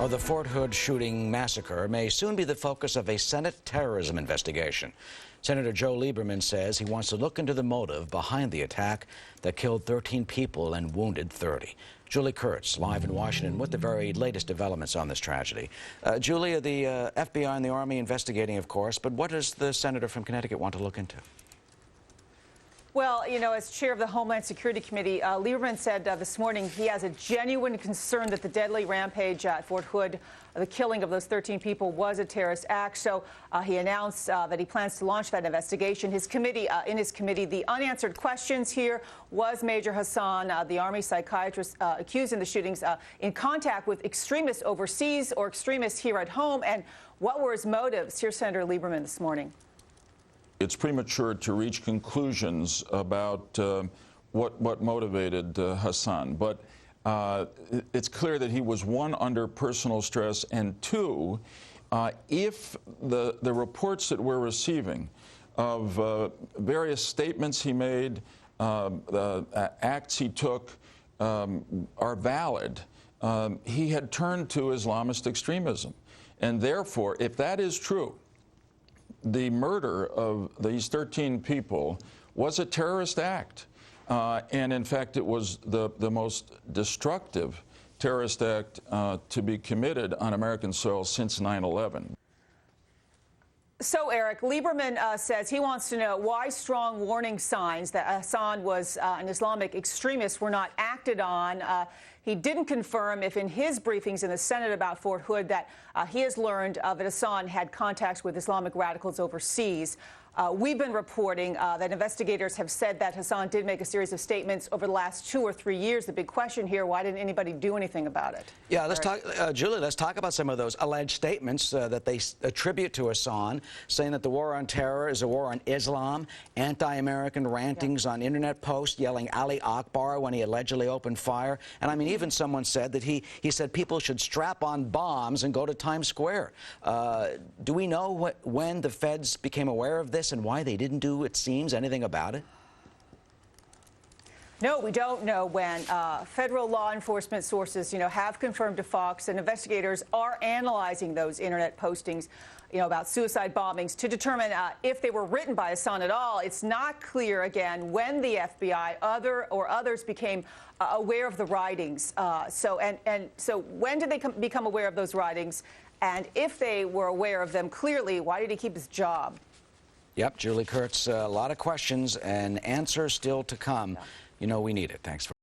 Well, the Fort Hood shooting massacre may soon be the focus of a Senate terrorism investigation. Senator Joe Lieberman says he wants to look into the motive behind the attack that killed 13 people and wounded 30. Julie Kurtz, live in Washington with the very latest developments on this tragedy. Julia, the FBI and the Army investigating, of course, but what does the senator from Connecticut want to look into? Well, you know, as chair of the Homeland Security Committee, Lieberman said this morning he has a genuine concern that the deadly rampage at Fort Hood, the killing of those 13 people, was a terrorist act. So he announced that he plans to launch that investigation. His committee, in his committee, the unanswered questions here: was Major Hassan, the Army psychiatrist accused in the shootings, in contact with extremists overseas or extremists here at home? And what were his motives? Here's Senator Lieberman this morning. It's premature to reach conclusions about what motivated Hassan, but it's clear that he was, one, under personal stress, and two, if the reports that we're receiving of various statements he made, the acts he took, are valid, he had turned to Islamist extremism. And therefore, if that is true, the murder of these 13 people was a terrorist act. And in fact, it was the most destructive terrorist act to be committed on American soil since 9/11. So, Eric, Lieberman says he wants to know why strong warning signs that Hassan was an Islamic extremist were not acted on. He didn't confirm if in his briefings in the Senate about Fort Hood that he has learned that Hassan had contacts with Islamic radicals overseas. We've been reporting that investigators have said that Hassan did make a series of statements over the last 2 or 3 years. The big question here: why didn't anybody do anything about it? Yeah, let's talk, Julie, let's talk about some of those alleged statements that they attribute to Hassan, saying that the war on terror is a war on Islam, anti-American rantings on internet posts, yelling Ali Akbar when he allegedly opened fire. And I mean, even someone said that he said people should strap on bombs and go to Times Square. Do we know when the feds became aware of this and why they didn't do, it seems, anything about it? No, we don't know when. Federal law enforcement sources, have confirmed to Fox that investigators are analyzing those internet postings, about suicide bombings to determine if they were written by Hassan at all. It's not clear, again, when the FBI or others became aware of the writings. So when did they become aware of those writings? And if they were aware of them clearly, why did he keep his job? Yep, Julie Kurtz, a lot of questions and answers still to come. We need it. Thanks for